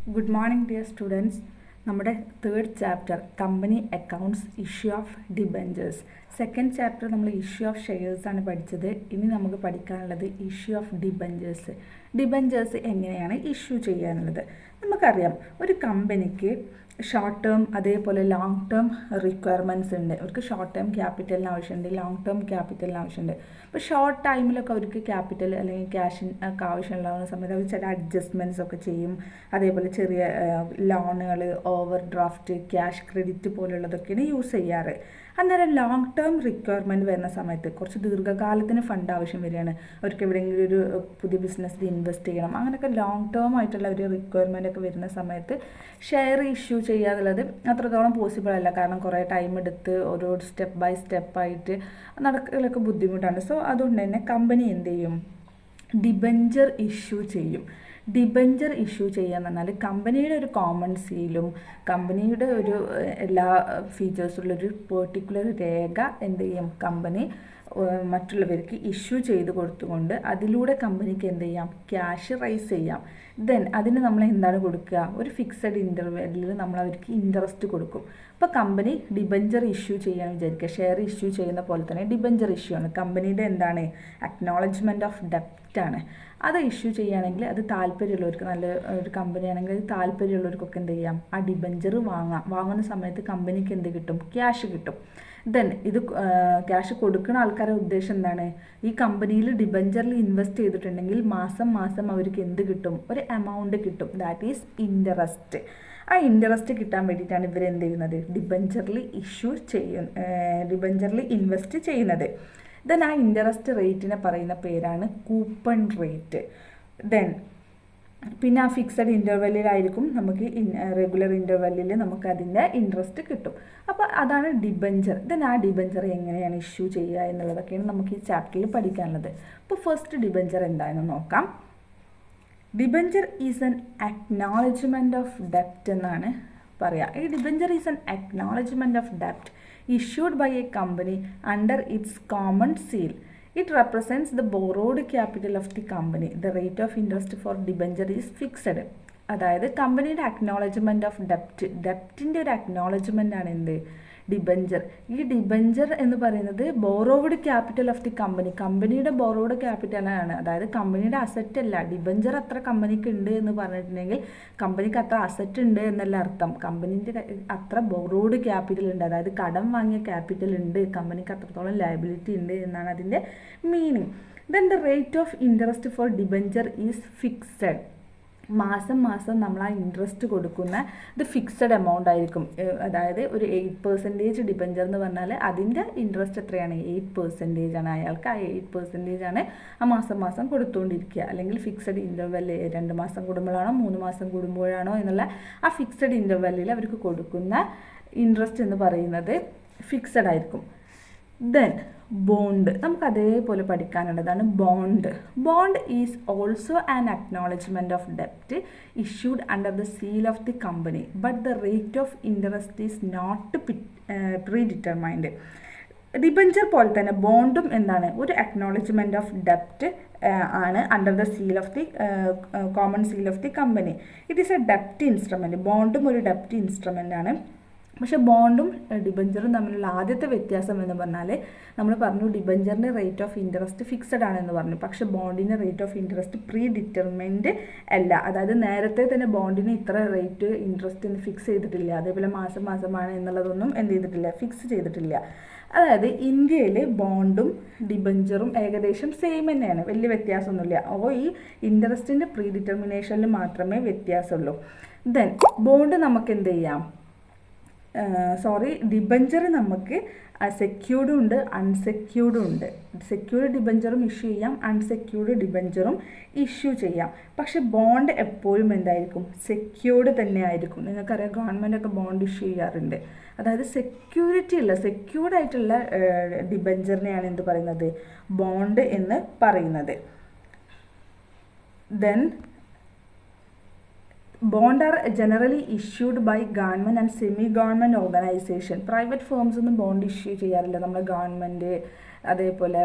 Good morning, dear students. നമ്മുടെ third chapter company accounts issue of debentures. Second chapter നമ്മൾ issue of shares ആണ് പഠിച്ചത്. ഇനി നമുക്ക് പഠിക്കാനുള്ളത് ഇഷ്യൂ ഓഫ് ഡിബഞ്ചേഴ്സ്. ഡിബഞ്ചേഴ്സ് എങ്ങനെയാണ് ഇഷ്യൂ ചെയ്യാനുള്ളത്? നമുക്കറിയാം, ഒരു കമ്പനിക്ക് ഷോർട്ട് ടേം അതേപോലെ ലോങ് ടേം റിക്വയർമെൻറ്റ്സ് ഉണ്ട്. അവർക്ക് ഷോർട്ട് ടേം ക്യാപിറ്റലിന് ആവശ്യമുണ്ട്, ലോങ് ടേം ക്യാപിറ്റലിന് ആവശ്യമുണ്ട്. അപ്പോൾ ഷോർട്ട് ടൈമിലൊക്കെ അവർക്ക് ക്യാപിറ്റൽ അല്ലെങ്കിൽ ക്യാഷിന് ഒക്കെ ആവശ്യമുണ്ടാകുന്ന സമയത്ത് അവർ ചില അഡ്ജസ്റ്റ്മെൻറ്റ്സ് ഒക്കെ ചെയ്യും. അതേപോലെ ചെറിയ ലോണുകൾ, ഓവർ ഡ്രാഫ്റ്റ്, ക്യാഷ് ക്രെഡിറ്റ് പോലുള്ളതൊക്കെയാണ് യൂസ് ചെയ്യാറ്. അന്നേരം ലോങ് ടേം റിക്വയർമെൻറ്റ് വരുന്ന സമയത്ത് കുറച്ച് ദീർഘകാലത്തിന് ഫണ്ട് ആവശ്യം വരികയാണ്. അവർക്ക് എവിടെയെങ്കിലും ഒരു പുതിയ ബിസിനസ്സിൽ ഇൻവെസ്റ്റ് ചെയ്യണം. അങ്ങനെയൊക്കെ ലോങ് ടേം ആയിട്ടുള്ള ഒരു റിക്വയർമെൻ്റ് ഒക്കെ വരുന്ന സമയത്ത് ഷെയർ ഇഷ്യൂ ചെയ്യുക എന്നുള്ളത് അത്രത്തോളം പോസിബിൾ അല്ല. കാരണം കുറേ ടൈം എടുത്ത് ഓരോ സ്റ്റെപ്പ് ബൈ സ്റ്റെപ്പായിട്ട് നടക്കലൊക്കെ ബുദ്ധിമുട്ടാണ്. സോ അതുകൊണ്ട് തന്നെ കമ്പനി എന്ത് ചെയ്യും? ഡിബഞ്ചർ ഇഷ്യൂ ചെയ്യും. ഡിബഞ്ചർ ഇഷ്യൂ ചെയ്യാന്ന് പറഞ്ഞാൽ കമ്പനിയുടെ ഒരു കോമൺ സീലും കമ്പനിയുടെ ഒരു എല്ലാ ഫീച്ചേഴ്സുള്ളൊരു പെർട്ടിക്കുലർ രേഖ എന്ത് ചെയ്യും? കമ്പനി മറ്റുള്ളവർക്ക് ഇഷ്യൂ ചെയ്ത് കൊടുത്തുകൊണ്ട് അതിലൂടെ കമ്പനിക്ക് എന്ത് ചെയ്യാം? ക്യാഷ് റൈസ് ചെയ്യാം. ദെൻ അതിന് നമ്മൾ എന്താണ് കൊടുക്കുക? ഒരു ഫിക്സഡ് ഇൻ്റർവെല്ലിൽ നമ്മൾ അവർക്ക് ഇൻട്രസ്റ്റ് കൊടുക്കും. അപ്പോൾ കമ്പനി ഡിബഞ്ചർ ഇഷ്യൂ ചെയ്യാൻ വിചാരിക്കുക. ഷെയർ ഇഷ്യൂ ചെയ്യുന്ന പോലെ തന്നെ ഡിബഞ്ചർ ഇഷ്യൂ ആണ്. കമ്പനിയുടെ എന്താണ്? അക്നോളജ്മെൻറ്റ് ഓഫ് ഡെപ്റ്റ് ആണ്. അത് ഇഷ്യൂ ചെയ്യുകയാണെങ്കിൽ അത് താല്പര്യമുള്ളവർക്ക്, നല്ല ഒരു കമ്പനി ആണെങ്കിൽ അത് താല്പര്യമുള്ളവർക്കൊക്കെ എന്ത് ചെയ്യാം? ആ ഡിബഞ്ചർ വാങ്ങാം. വാങ്ങുന്ന സമയത്ത് കമ്പനിക്ക് എന്ത് കിട്ടും? ക്യാഷ് കിട്ടും. ദെൻ ഇത് ക്യാഷ് കൊടുക്കുന്ന ആൾക്കാരുടെ ഉദ്ദേശം എന്താണ്? ഈ കമ്പനിയിൽ ഡിബഞ്ചറിൽ ഇൻവെസ്റ്റ് ചെയ്തിട്ടുണ്ടെങ്കിൽ മാസം മാസം അവർക്ക് എന്ത് കിട്ടും? ഒരു എമൗണ്ട് കിട്ടും. That is interest. ആ ഇൻട്രസ്റ്റ് കിട്ടാൻ വേണ്ടിയിട്ടാണ് ഇവർ എന്ത് ചെയ്യുന്നത്? ഡിബഞ്ചറിൽ ഇൻവെസ്റ്റ് ചെയ്യുന്നത്. ദെൻ ആ ഇൻട്രസ്റ്റ് റേറ്റിനെ പറയുന്ന പേരാണ് കൂപ്പൺ റേറ്റ്. ദെൻ പിന്നെ ആ ഫിക്സഡ് ഇൻ്റർവെല്ലിലായിരിക്കും നമുക്ക് റെഗുലർ ഇൻ്റർവെല്ലിൽ നമുക്ക് അതിൻ്റെ ഇൻട്രസ്റ്റ് കിട്ടും. അപ്പോൾ അതാണ് ഡിബഞ്ചർ. ദെൻ ആ ഡിബഞ്ചർ എങ്ങനെയാണ് ഇഷ്യൂ ചെയ്യുക എന്നുള്ളതൊക്കെയാണ് നമുക്ക് ഈ ചാപ്റ്ററിൽ പഠിക്കാനുള്ളത്. അപ്പോൾ ഫസ്റ്റ് ഡിബഞ്ചർ എന്താണെന്ന് നോക്കാം. Debenture is an acknowledgement of ഡെപ്റ്റ് എന്നാണ് പറയുക. ഈ debenture is an acknowledgement of ഡെപ്റ്റ് issued by a company under its common seal. It represents the borrowed capital of the company. The rate of interest for debenture is fixed. അതായത് കമ്പനിയുടെ acknowledgement of ഡെപ്റ്റിൻ്റെ ഒരു acknowledgement ആണ് എന്ത്? Debenture. ഈ debenture എന്ന് പറയുന്നത് borrowed capital of the company. കമ്പനിയുടെ borrowed ക്യാപിറ്റലാണ്. അതായത് കമ്പനിയുടെ അസറ്റ് അല്ല. ഡിബഞ്ചർ അത്ര കമ്പനിക്ക് ഉണ്ട് എന്ന് പറഞ്ഞിട്ടുണ്ടെങ്കിൽ കമ്പനിക്ക് അത്ര അസറ്റ് ഉണ്ട് എന്നല്ല അർത്ഥം. കമ്പനീൻ്റെ അത്ര ബോറോവ്ഡ് ക്യാപിറ്റൽ ഉണ്ട്. അതായത് കടം വാങ്ങിയ ക്യാപിറ്റൽ ഉണ്ട്, കമ്പനിക്ക് അത്രത്തോളം ലയബിലിറ്റി ഉണ്ട് എന്നാണ് അതിൻ്റെ meaning. Then the rate of interest four debenture is fixed. മാസം മാസം നമ്മൾ ആ ഇൻട്രസ്റ്റ് കൊടുക്കുന്ന ഇത് ഫിക്സഡ് എമൗണ്ട് ആയിരിക്കും. അതായത് ഒരു 8% ഡിബഞ്ചർ എന്ന് പറഞ്ഞാൽ അതിൻ്റെ ഇൻട്രസ്റ്റ് എത്രയാണ്? 8% ആണ്. അയാൾക്ക് ആ 8% ആണ് ആ മാസം മാസം കൊടുത്തുകൊണ്ടിരിക്കുക. അല്ലെങ്കിൽ ഫിക്സഡ് ഇൻ്റർവെല്ല് 2 മാസം കൂടുമ്പോഴാണോ 3 മാസം കൂടുമ്പോഴാണോ എന്നുള്ള ആ ഫിക്സഡ് ഇൻ്റർവെല്ലിൽ അവർക്ക് കൊടുക്കുന്ന ഇൻട്രസ്റ്റ് എന്ന് പറയുന്നത് ഫിക്സഡ് ആയിരിക്കും. ദെൻ ബോണ്ട് നമുക്ക് അതേപോലെ പഠിക്കാനുള്ളതാണ് bond. Bond is also an acknowledgement of ഡെപ്റ്റ് issued under the seal of the company but the rate of interest is not predetermined. Debenture പോലെ തന്നെ ബോണ്ടും എന്താണ്? ഒരു അക്നോളജ്മെൻറ്റ് ഓഫ് ഡെപ്റ്റ് ആണ് under the seal of the common seal of the company. It is a ഡെപ്റ്റ് instrument. ബോണ്ടും ഒരു ഡെപ്റ്റ് ഇൻസ്ട്രുമെൻ്റ് ആണ്. പക്ഷേ ബോണ്ടും ഡിബഞ്ചറും തമ്മിലുള്ള ആദ്യത്തെ വ്യത്യാസം എന്ന് പറഞ്ഞാൽ നമ്മൾ പറഞ്ഞു ഡിബഞ്ചറിൻ്റെ റേറ്റ് ഓഫ് ഇൻട്രസ്റ്റ് ഫിക്സഡ് ആണെന്ന് പറഞ്ഞു. പക്ഷേ ബോണ്ടിൻ്റെ rate of interest predetermined അല്ല. അതായത് നേരത്തെ തന്നെ ബോണ്ടിന് ഇത്ര റേറ്റ് ഇൻട്രസ്റ്റ് എന്ന് ഫിക്സ് ചെയ്തിട്ടില്ല. അതേപോലെ മാസം മാസമാണ് എന്നുള്ളതൊന്നും എന്ത് ചെയ്തിട്ടില്ല? ഫിക്സ് ചെയ്തിട്ടില്ല. അതായത് ഇന്ത്യയിൽ ബോണ്ടും ഡിബഞ്ചറും ഏകദേശം സെയിം തന്നെയാണ്, വലിയ വ്യത്യാസമൊന്നുമില്ല. അപ്പോൾ ഈ ഇൻട്രസ്റ്റിൻ്റെ പ്രീ ഡിറ്റർമിനേഷനിൽ മാത്രമേ വ്യത്യാസമുള്ളൂ. ദെൻ ബോണ്ട് നമുക്ക് എന്ത് ചെയ്യാം? ഡിബഞ്ചർ നമുക്ക് സെക്യൂർഡും ഉണ്ട് അൺസെക്യൂർഡും ഉണ്ട്. സെക്യൂർഡ് ഡിബഞ്ചറും ഇഷ്യൂ ചെയ്യാം, അൺസെക്യൂർഡ് ഡിബഞ്ചറും ഇഷ്യൂ ചെയ്യാം. പക്ഷെ ബോണ്ട് എപ്പോഴും എന്തായിരിക്കും? സെക്യൂർഡ് തന്നെ ആയിരിക്കും. നിങ്ങൾക്കറിയാം, ഗവൺമെൻറ്റൊക്കെ ബോണ്ട് ഇഷ്യൂ ചെയ്യാറുണ്ട്. അതായത് സെക്യൂരിറ്റി ഉള്ള സെക്യൂർഡ് ആയിട്ടുള്ള ഡിബഞ്ചറിനെയാണ് എന്ത് പറയുന്നത്? ബോണ്ട് എന്ന് പറയുന്നത്. Then bond are generally issued by government and semi government organisation. Private firms ഒന്നും ബോണ്ട് ഇഷ്യൂ ചെയ്യാറില്ല. നമ്മുടെ ഗവൺമെൻറ് അതേപോലെ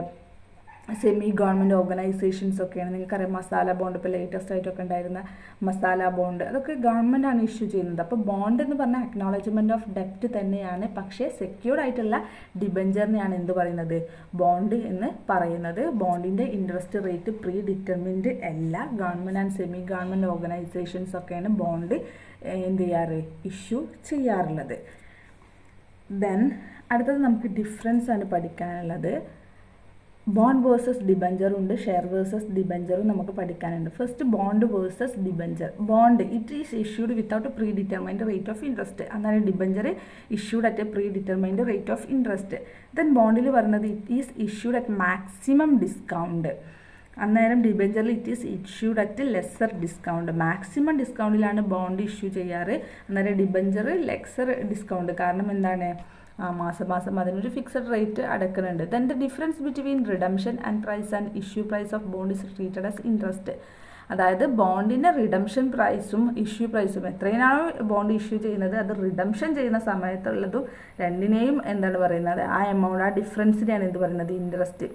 സെമി ഗവൺമെൻറ് ഓർഗനൈസേഷൻസ് ഒക്കെയാണ്. നിങ്ങൾക്കറിയാം മസാല ബോണ്ട്, ഇപ്പോൾ ലേറ്റസ്റ്റ് ആയിട്ടൊക്കെ ഉണ്ടായിരുന്ന മസാല ബോണ്ട്, അതൊക്കെ ഗവൺമെൻറ്റാണ് ഇഷ്യൂ ചെയ്യുന്നത്. അപ്പോൾ ബോണ്ട് എന്ന് പറഞ്ഞാൽ അക്നോളജ്മെൻറ്റ് ഓഫ് ഡെപ്റ്റ് തന്നെയാണ്, പക്ഷേ സെക്യൂർഡ് ആയിട്ടുള്ള ഡിബഞ്ചറിനെയാണ് എന്ത് പറയുന്നത്, ബോണ്ട് എന്ന് പറയുന്നത്. ബോണ്ടിൻ്റെ ഇൻട്രസ്റ്റ് റേറ്റ് പ്രീ ഡിറ്റർമിൻഡ് അല്ല. Government and semi government organisations ഒക്കെയാണ് ബോണ്ട് എന്ത് ചെയ്യാറ്, ഇഷ്യൂ ചെയ്യാറുള്ളത്. ദെൻ അടുത്തത് നമുക്ക് ഡിഫറൻസ് ആണ് പഠിക്കാനുള്ളത്. ബോണ്ട് വേഴ്സസ് ഡിബഞ്ചർ ഉണ്ട്, ഷെയർ വേഴ്സസ് ഡിബഞ്ചറും നമുക്ക് പഠിക്കാനുണ്ട്. First bond versus debenture. Bond it is issued without predetermined rate of interest, അതാണ് debenture issued at a predetermined rate of interest. Then ബോണ്ടിൽ പറയുന്നത് it is issued at maximum discount, അന്നേരം ഡിബഞ്ചറിൽ it is issued at lesser discount. Maximum ഡിസ്കൗണ്ടിലാണ് bond issue ചെയ്യാറ്, അന്നേരം debenture lesser discount. കാരണം എന്താണ്, മാസം മാസം അതിനൊരു ഫിക്സഡ് റേറ്റ് അടക്കുന്നുണ്ട്. Then the difference between redemption and price and issue price of bond is treated as interest. അതായത് ബോണ്ടിൻ്റെ റിഡംഷൻ പ്രൈസും ഇഷ്യൂ പ്രൈസും, എത്രയാണോ ബോണ്ട് ഇഷ്യൂ ചെയ്യുന്നത് അത് റിഡംഷൻ ചെയ്യുന്ന സമയത്തുള്ളതും രണ്ടിനെയും എന്താണ് പറയുന്നത്, ആ എമൗണ്ട്, ആ ഡിഫറൻസിനെയാണ് എന്ത് പറയുന്നത്, ഇൻട്രസ്റ്റ്.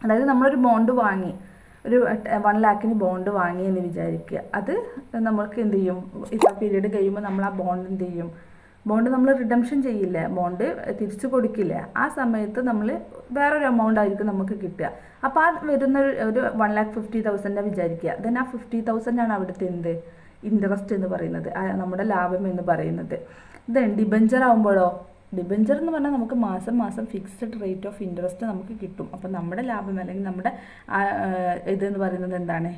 അതായത് നമ്മളൊരു ബോണ്ട് വാങ്ങി, ഒരു 1 lakhന് ബോണ്ട് വാങ്ങി എന്ന് വിചാരിക്കുക. അത് നമ്മൾക്ക് എന്ത് ചെയ്യും, ഇത്ര പീരീഡ് കഴിയുമ്പോൾ നമ്മൾ ആ ബോണ്ട് എന്ത് ചെയ്യും, ബോണ്ട് നമ്മൾ റിഡംഷൻ ചെയ്യില്ല, ബോണ്ട് തിരിച്ചു കൊടുക്കില്ല. ആ സമയത്ത് നമ്മൾ വേറൊരു എമൗണ്ട് ആയിരിക്കും നമുക്ക് കിട്ടുക. അപ്പോൾ ആ വരുന്ന ഒരു 1,50,000 വിചാരിക്കുക. ദെൻ ആ 50,000 ആണ് അവിടുത്തെ എന്ത്, ഇൻട്രസ്റ്റ് എന്ന് പറയുന്നത്, നമ്മുടെ ലാഭം എന്ന് പറയുന്നത്. ദെൻ ഡിബഞ്ചർ ആകുമ്പോഴോ, ഡിബഞ്ചർ എന്ന് പറഞ്ഞാൽ നമുക്ക് മാസം മാസം ഫിക്സഡ് റേറ്റ് ഓഫ് ഇൻട്രസ്റ്റ് നമുക്ക് കിട്ടും. അപ്പോൾ നമ്മുടെ ലാഭം അല്ലെങ്കിൽ നമ്മുടെ ഇതെന്ന് പറയുന്നത് എന്താണ്,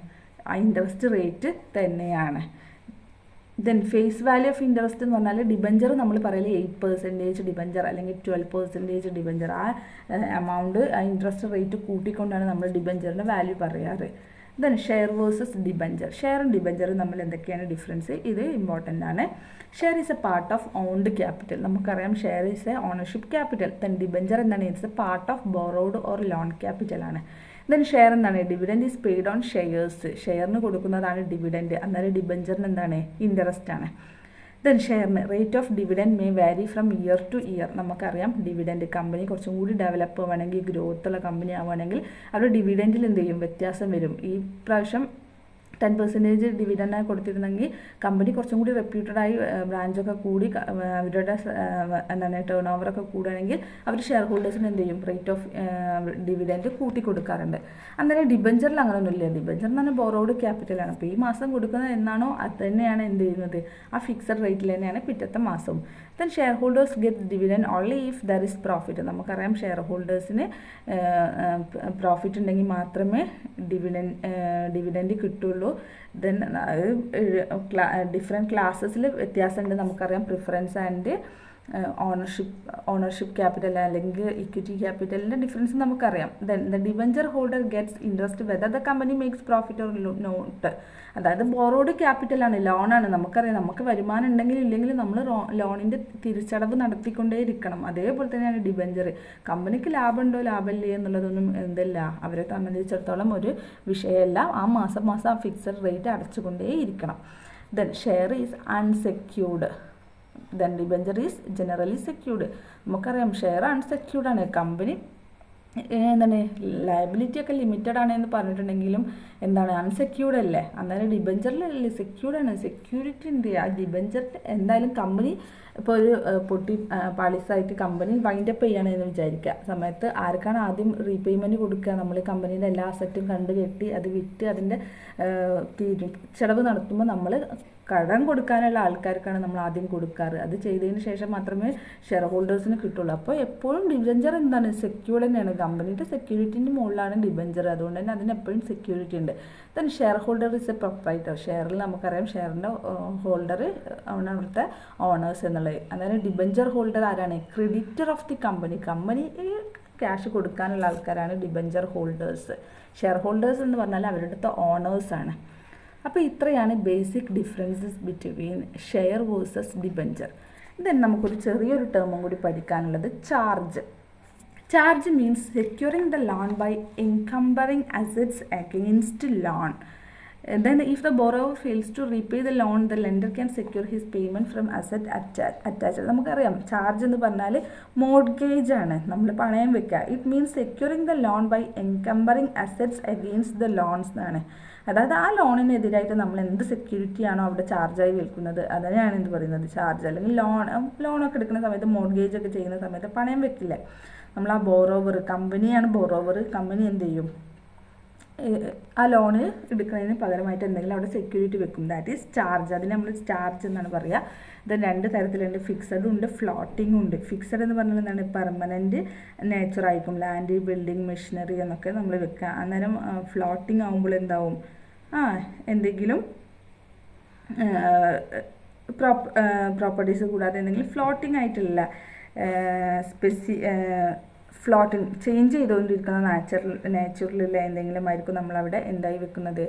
ആ ഇൻട്രസ്റ്റ് റേറ്റ് തന്നെയാണ്. Then face value of interest എന്ന് പറഞ്ഞാൽ ഡിബഞ്ചർ നമ്മൾ പറയല് 8% ഡിബഞ്ചർ അല്ലെങ്കിൽ 12% ഡിബഞ്ചർ, ആ എമൗണ്ട്, ആ ഇൻട്രസ്റ്റ് റേറ്റ് കൂട്ടിക്കൊണ്ടാണ് നമ്മൾ ഡിബഞ്ചറിൻ്റെ വാല്യൂ പറയാറ്. Then share versus debenture. ഷെയറും ഡിബഞ്ചറും നമ്മൾ എന്തൊക്കെയാണ് ഡിഫറൻസ്, ഇത് ഇമ്പോർട്ടൻ്റ് ആണ്. Share is a part of owned capital, നമുക്കറിയാം share is a ownership capital. Then debenture എന്താണ്, it's a part of borrowed or loan capital ആണ്. ദെൻ ഷെയർ എന്താണ്, dividend is paid on shares, ഷെയറിന് കൊടുക്കുന്നതാണ് dividend, അന്നേരം ഡിബഞ്ചറിന് എന്താണ്, ഇൻട്രസ്റ്റ് ആണ്. ദെൻ ഷെയറിന് rate of dividend may vary from year two year. നമുക്കറിയാം ഡിവിഡൻഡ്, കമ്പനി കുറച്ചും കൂടി ഡെവലപ്പ് ആവുകയാണെങ്കിൽ, ഗ്രോത്ത് ഉള്ള കമ്പനി ആവുകയാണെങ്കിൽ അവരുടെ ഡിവിഡൻഡിൽ എന്ത് ചെയ്യും, വ്യത്യാസം വരും. ഈ പ്രാവശ്യം 10% ഡിവിഡൻഡായി കൊടുത്തിരുന്നെങ്കിൽ കമ്പനി കുറച്ചും കൂടി റെപ്യൂട്ടഡായി ബ്രാഞ്ചൊക്കെ കൂടി അവരുടെ എന്താണ് ടേൺ ഓവറൊക്കെ കൂടുകയാണെങ്കിൽ അവർ ഷെയർ ഹോൾഡേഴ്സിന് എന്ത് ചെയ്യും, റേറ്റ് ഓഫ് ഡിവിഡൻഡ് കൂട്ടി കൊടുക്കാറുണ്ട്. അന്നേരം ഡിബഞ്ചറിൽ അങ്ങനെയൊന്നുമില്ല. ഡിബഞ്ചർ എന്ന് പറഞ്ഞാൽ ബോറോഡ് ക്യാപിറ്റലാണ്. അപ്പോൾ ഈ മാസം കൊടുക്കുന്നത് എന്നാണോ അത് തന്നെയാണ് എന്ത് ചെയ്യുന്നത്, ആ ഫിക്സഡ് റേറ്റിൽ തന്നെയാണ് പിറ്റത്തെ മാസവും. Then share holders get dividend only if there is profit. നമുക്കറിയാം ഷെയർ ഹോൾഡേഴ്സിന് പ്രോഫിറ്റ് ഉണ്ടെങ്കിൽ മാത്രമേ ഡിവിഡൻഡ് കിട്ടുള്ളൂ. ദെൻ ഡിഫറെൻറ്റ് ക്ലാസ്സസിൽ വ്യത്യാസമുണ്ട്. നമുക്കറിയാം പ്രിഫറൻസ് ആൻഡ് ഓണർഷിപ്പ് ക്യാപിറ്റൽ അല്ലെങ്കിൽ ഇക്വിറ്റി ക്യാപിറ്റലിൻ്റെ ഡിഫറൻസ് നമുക്കറിയാം. Then the debenture holder gets interest whether the company makes profit or not. അതായത് ബോറോഡ് ക്യാപിറ്റലാണ്, ലോണാണ്. നമുക്കറിയാം നമുക്ക് വരുമാനം ഉണ്ടെങ്കിലും ഇല്ലെങ്കിലും നമ്മൾ ലോണിൻ്റെ തിരിച്ചടവ് നടത്തിക്കൊണ്ടേ ഇരിക്കണം. അതേപോലെ തന്നെയാണ് ഡിബഞ്ചർ. കമ്പനിക്ക് ലാഭമുണ്ടോ ലാഭമില്ലേ എന്നുള്ളതൊന്നും എന്തല്ല അവരെ സംബന്ധിച്ചിടത്തോളം ഒരു വിഷയമല്ല. ആ മാസം മാസം ആ ഫിക്സഡ് റേറ്റ് അടച്ചുകൊണ്ടേ ഇരിക്കണം. Then share is unsecured. Then debenture is generally secured. നമുക്കറിയാം ഷെയർ അൺസെക്യൂർഡ് ആണ്. കമ്പനി എന്താണ് ലയബിലിറ്റി ഒക്കെ ലിമിറ്റഡ് ആണ് എന്ന് പറഞ്ഞിട്ടുണ്ടെങ്കിലും എന്താണ് അൺസെക്യൂർഡ് അല്ലേ. അന്നേരം ഡിബഞ്ചറിലല്ലേ സെക്യൂർഡ് ആണ്, സെക്യൂരിറ്റി ഉണ്ട്. ആ ഡിബഞ്ചർ എന്തായാലും കമ്പനി ഇപ്പോൾ ഒരു പാളിസായിട്ട് കമ്പനി വൈൻഡപ്പ് ചെയ്യണം എന്ന് വിചാരിക്കുക സമയത്ത് ആർക്കാണ് ആദ്യം റീപേയ്മെൻറ്റ് കൊടുക്കുക, നമ്മൾ കമ്പനീൻ്റെ എല്ലാ അസറ്റും കണ്ടു കെട്ടി അത് വിറ്റ് അതിൻ്റെ തിരിച്ചടവ് നടത്തുമ്പോൾ നമ്മൾ കടം കൊടുക്കാനുള്ള ആൾക്കാർക്കാണ് നമ്മൾ ആദ്യം കൊടുക്കാറ്. അത് ചെയ്തതിന് ശേഷം മാത്രമേ ഷെയർ ഹോൾഡേഴ്സിന് കിട്ടുള്ളൂ. അപ്പോൾ എപ്പോഴും ഡിബഞ്ചർ എന്താണ് സെക്യൂർഡ് തന്നെയാണ്. കമ്പനിയുടെ സെക്യൂരിറ്റിൻ്റെ മുകളിലാണ് ഡിബഞ്ചർ, അതുകൊണ്ട് തന്നെ അതിന് എപ്പോഴും സെക്യൂരിറ്റി ഉണ്ട്. Then share holder is a proprietor. ഷെയറിൽ നമുക്കറിയാം ഷെയറിൻ്റെ ഹോൾഡർ ആണ് അവിടുത്തെ ഓണേഴ്സ് എന്നുള്ളത്. അതായത് ഡിബഞ്ചർ ഹോൾഡർ ആരാണ്, creditor of the company. Company cash കൊടുക്കാനുള്ള ആൾക്കാരാണ് ഡിബഞ്ചർ ഹോൾഡേഴ്സ്. ഷെയർ ഹോൾഡേഴ്സ് എന്ന് പറഞ്ഞാൽ അവരുടെ ഓണേഴ്സാണ്. അപ്പോൾ ഇത്രയാണ് basic differences between share versus debenture. Then നമുക്കൊരു ചെറിയൊരു ടേമും കൂടി പഠിക്കാനുള്ളത് charge. Charge means securing the loan by encumbering assets against loan. Then if the borrower fails to repay the loan, the lender can secure his payment from asset attached. നമുക്കറിയാം charge എന്ന് പറഞ്ഞാൽ mortgage ആണ്, നമ്മൾ പണയം വെക്കുക. It means securing the loan by encumbering assets against the loans എന്നാണ്. അതായത് ആ ലോണിനെതിരായിട്ട് നമ്മൾ എന്ത് സെക്യൂരിറ്റി ആണോ അവിടെ ചാർജായി വിൽക്കുന്നത് അതിനെയാണ് എന്ത് പറയുന്നത് ചാർജ്. അല്ലെങ്കിൽ ലോണൊക്കെ എടുക്കുന്ന സമയത്ത് മോർഗേജ് ഒക്കെ ചെയ്യുന്ന സമയത്ത് പണയം വെക്കില്ലേ നമ്മൾ, ആ ബോറോവർ, കമ്പനിയാണ് ബോറോവർ, കമ്പനി എന്ത് ചെയ്യും ആ ലോണ് എടുക്കുന്നതിന് പകരമായിട്ട് എന്തെങ്കിലും അവിടെ സെക്യൂരിറ്റി വെക്കും. That is charge. അതിന് നമ്മൾ ചാർജ് എന്നാണ് പറയുക. ഇത് രണ്ട് തരത്തിലുണ്ട്, ഫിക്സഡും ഉണ്ട് ഫ്ലോട്ടിങ്ങും ഉണ്ട്. ഫിക്സഡ് എന്ന് പറഞ്ഞാൽ എന്താണ്, പെർമനൻറ്റ് നേച്ചറായിരിക്കും, ലാൻഡ്, ബിൽഡിംഗ്, മെഷീനറി എന്നൊക്കെ നമ്മൾ വെക്കുക. അന്നേരം ഫ്ലോട്ടിങ് ആകുമ്പോൾ എന്താവും, എന്തെങ്കിലും പ്രോപ്പർട്ടീസ് കൂടാതെ എന്തെങ്കിലും ഫ്ലോട്ടിംഗ് ആയിട്ടുള്ള ഫ്ലോട്ടിങ് ചേഞ്ച് ചെയ്തുകൊണ്ടിരിക്കുന്ന നാച്ചുറലിലെ എന്തെങ്കിലും ആയിരിക്കും നമ്മളവിടെ എന്തായി വെക്കുന്നത്,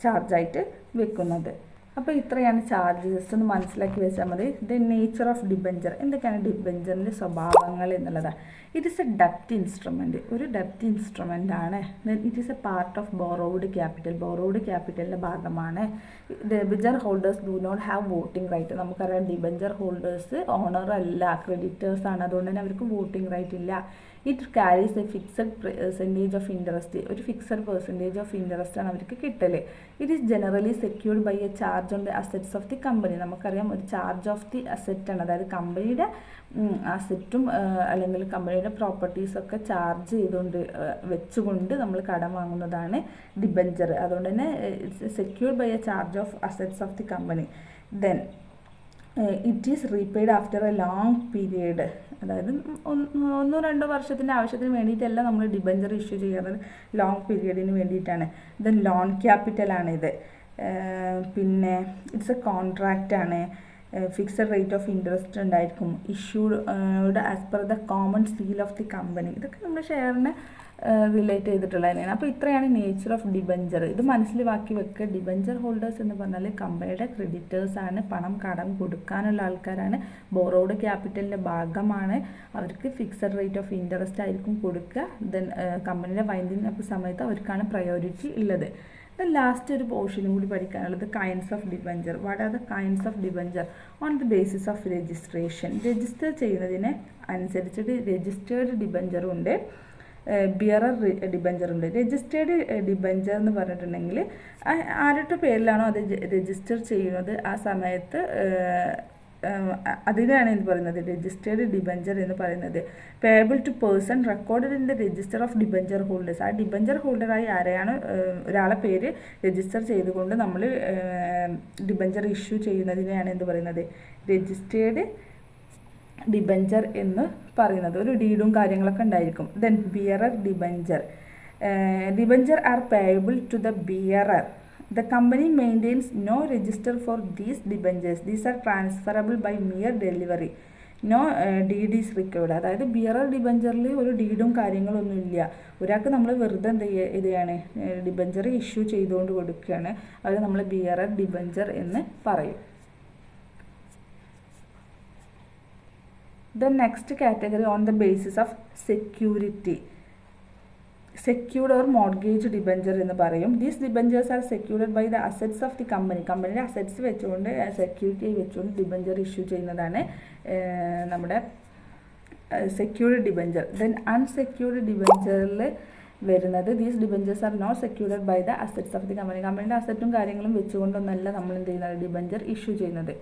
ചാർജായിട്ട് വെക്കുന്നത്. അപ്പോൾ ഇത്രയാണ് ചാർജ്. ജസ്റ്റ് ഒന്ന് മനസ്സിലാക്കി വെച്ചാൽ മതി. ദ നേച്ചർ ഓഫ് ഡിബഞ്ചർ, എന്തൊക്കെയാണ് ഡിബഞ്ചറിൻ്റെ സ്വഭാവങ്ങൾ എന്നുള്ളതാണ്. ഇറ്റ് ഈസ് എ ഡെപ്റ്റ് ഇൻസ്ട്രുമെൻറ്റ്, ഒരു ഡെപ്റ്റ് ഇൻസ്ട്രുമെൻ്റ് ആണ്. Then it is a part of borrowed capital, borrowed ക്യാപിറ്റലിൻ്റെ ഭാഗമാണ്. Debenture holders do not have voting right. നമുക്കറിയാം ഡിബഞ്ചർ ഹോൾഡേഴ്സ് ഓണർ അല്ല, ക്രെഡിറ്റേഴ്സ് ആണ്, അതുകൊണ്ട് തന്നെ അവർക്ക് വോട്ടിംഗ് റൈറ്റ് ഇല്ല. It carries a fixed percentage of interest, ഒരു ഫിക്സഡ് പെർസെൻറ്റേജ് ഓഫ് ഇൻട്രസ്റ്റ് ആണ് അവർക്ക് കിട്ടൽ. It is generally secured by a charge on the assets of the company. നമുക്കറിയാം ഒരു ചാർജ് ഓഫ് ദി അസറ്റ് ആണ്, അതായത് കമ്പനിയുടെ അസറ്റും അല്ലെങ്കിൽ കമ്പനിയുടെ പ്രോപ്പർട്ടീസൊക്കെ ചാർജ് ചെയ്തുകൊണ്ട് വെച്ചുകൊണ്ട് നമ്മൾ കടം വാങ്ങുന്നതാണ് ഡിബഞ്ചർ. അതുകൊണ്ട് തന്നെ it's secured by a charge of assets of the company. Then it is repaid after a long period, അതായത് 1-2 വർഷത്തിൻ്റെ ആവശ്യത്തിന് വേണ്ടിയിട്ടല്ല നമ്മൾ ഡിബഞ്ചർ ഇഷ്യൂ ചെയ്യുന്നത്, ലോങ് പീരിയഡിന് വേണ്ടിയിട്ടാണ്. ദെൻ ലോൺ ക്യാപിറ്റലാണിത്. പിന്നെ ഇറ്റ്സ് എ കോൺട്രാക്റ്റാണ്. ഫിക്സഡ് റേറ്റ് ഓഫ് ഇൻട്രസ്റ്റ് ഉണ്ടായിരിക്കും. Issued as per the common seal of the company. ഇതൊക്കെ നമ്മൾ ഷെയറിന് റിലേറ്റ് ചെയ്തിട്ടുള്ളത് തന്നെയാണ്. അപ്പോൾ ഇത്രയാണ് നേച്ചർ ഓഫ് ഡിബഞ്ചർ. ഇത് മനസ്സിലാക്കി വെക്കുക. ഡിബഞ്ചർ ഹോൾഡേഴ്സ് എന്ന് പറഞ്ഞാൽ കമ്പനിയുടെ ക്രെഡിറ്റേഴ്സാണ്, പണം കടം കൊടുക്കാനുള്ള ആൾക്കാരാണ്, ബോറോഡ് ക്യാപിറ്റലിൻ്റെ ഭാഗമാണ്. അവർക്ക് ഫിക്സഡ് റേറ്റ് ഓഫ് ഇൻട്രസ്റ്റ് ആയിരിക്കും കൊടുക്കുക. ദെൻ കമ്പനിയുടെ വൈൻഡിങ് അപ്പ് സമയത്ത് അവർക്കാണ് പ്രയോറിറ്റി ഉള്ളത്. ലാസ്റ്റ് ഒരു പോർഷനും കൂടി പഠിക്കാനുള്ളത് kinds of debenture. What are the kinds of debenture on the basis of registration. Register ചെയ്യുന്നതിന് അനുസരിച്ചിട്ട് രജിസ്റ്റേർഡ് ഡിബഞ്ചറും ഉണ്ട്, ബിയറർ ഡിബഞ്ചർ ഉണ്ട്. രജിസ്റ്റേർഡ് ഡിബഞ്ചർ എന്ന് പറഞ്ഞിട്ടുണ്ടെങ്കിൽ ആരുടെ പേരിലാണോ അത് രജിസ്റ്റർ ചെയ്യുന്നത് ആ സമയത്ത് അതിനാണ് എന്ന് പറയുന്നത് രജിസ്റ്റേർഡ് ഡിബഞ്ചർ എന്ന് പറയുന്നത്. Payable to person recorded in the register of debenture holders. ആ ഡിബഞ്ചർ ഹോൾഡറായി ആരെയാണ് ഒരാളെ പേര് രജിസ്റ്റർ ചെയ്തുകൊണ്ട് നമ്മൾ ഡിബഞ്ചർ ഇഷ്യൂ ചെയ്യുന്നതിനെയാണ് എന്ത് പറയുന്നത്, രജിസ്റ്റേർഡ് ഡിബഞ്ചർ എന്ന് പറയുന്നത്. ഒരു ഡീഡും കാര്യങ്ങളൊക്കെ ഉണ്ടായിരിക്കും. Then bearer debenture. Debenture are payable to the bearer. The company maintains no register for these debentures. These are transferable by mere delivery. No deed is required. അതായത് bearer ഡിബഞ്ചറിൽ ഒരു ഡീഡും കാര്യങ്ങളൊന്നും ഇല്ല. ഒരാൾക്ക് നമ്മൾ വെറുതെ എന്ത് ചെയ്യുകയാണ്, ഡിബഞ്ചർ ഇഷ്യൂ ചെയ്തുകൊണ്ട് കൊടുക്കുകയാണ്. അത് നമ്മൾ ബിയറർ ഡിബഞ്ചർ എന്ന് പറയും. The next category on the basis of security. Secured or mortgage debenture എന്ന് പറയും. These debentures are secured by the assets of the company. കമ്പനിയുടെ അസറ്റ്സ് വെച്ചുകൊണ്ട് സെക്യൂരിറ്റി വെച്ചുകൊണ്ട് ഡിബഞ്ചർ ഇഷ്യൂ ചെയ്യുന്നതാണ് നമ്മുടെ സെക്യൂർഡ് ഡിബഞ്ചർ. ദെൻ അൺസെക്യൂർഡ് ഡിബഞ്ചറിൽ വരുന്നത് these debentures are not secured by the assets of the company. കമ്പനിയുടെ അസറ്റും കാര്യങ്ങളും വെച്ചുകൊണ്ടൊന്നല്ല നമ്മൾ എന്ത് ചെയ്യുന്നത്, ഡിബഞ്ചർ ഇഷ്യൂ ചെയ്യുന്നത്.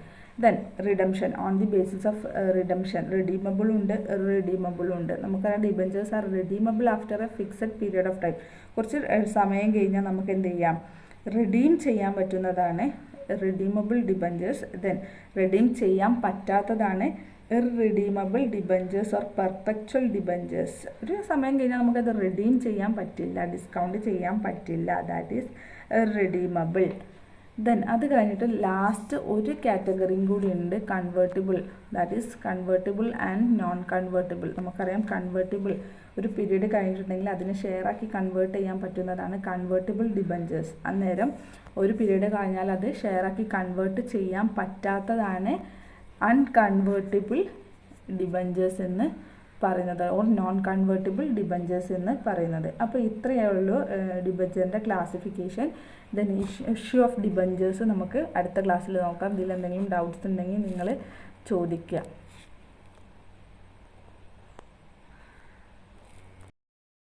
Then redemption on the basis of redemption. Redeemable ഉണ്ട്, ഇറഡീമബിൾ ഉണ്ട്. നമുക്കറിയാം debentures R redeemable after A fixed period of time. കുറച്ച് സമയം കഴിഞ്ഞാൽ നമുക്ക് എന്ത് ചെയ്യാം, റിഡീം ചെയ്യാൻ പറ്റുന്നതാണ് റിഡീമബിൾ ഡിബഞ്ചേഴ്സ്. ദെൻ റിഡീം ചെയ്യാൻ പറ്റാത്തതാണ് ഇർറിഡീമബിൾ ഡിബഞ്ചേഴ്സ് ഓർ പെർപെച്വൽ ഡിബഞ്ചേഴ്സ്. ഒരു സമയം കഴിഞ്ഞാൽ നമുക്കത് റിഡീം ചെയ്യാൻ പറ്റില്ല, ഡിസ്കൗണ്ട് ചെയ്യാൻ പറ്റില്ല. That is ഇർറിഡീമബിൾ. ദെൻ അത് കഴിഞ്ഞിട്ട് ലാസ്റ്റ് ഒരു കാറ്റഗറിയും കൂടി ഉണ്ട്, convertible. That is convertible and non convertible. നമുക്കറിയാം കൺവേർട്ടിബിൾ ഒരു പീരീഡ് കഴിഞ്ഞിട്ടുണ്ടെങ്കിൽ അതിനെ ഷെയറാക്കി കൺവേർട്ട് ചെയ്യാൻ പറ്റുന്നതാണ് കൺവേർട്ടിബിൾ ഡിബഞ്ചേഴ്സ്. അന്നേരം ഒരു പീരീഡ് കഴിഞ്ഞാൽ അത് ഷെയറാക്കി കൺവേർട്ട് ചെയ്യാൻ പറ്റാത്തതാണ് അൺകൺവേർട്ടിബിൾ ഡിബഞ്ചേഴ്സ് എന്ന് പറയുന്നത്, ഓർ നോൺ കൺവേർട്ടിബിൾ ഡിബഞ്ചേഴ്സ് എന്ന് പറയുന്നത്. അപ്പോൾ ഇത്രയേ ഉള്ളൂ ഡിബഞ്ചറിൻ്റെ classification. Then issue of debentures നമുക്ക് അടുത്ത ക്ലാസ്സിൽ നോക്കാം. ഇതിൽ എന്തെങ്കിലും ഡൗട്ട്സ് ഉണ്ടെങ്കിൽ നിങ്ങൾ ചോദിക്കുക.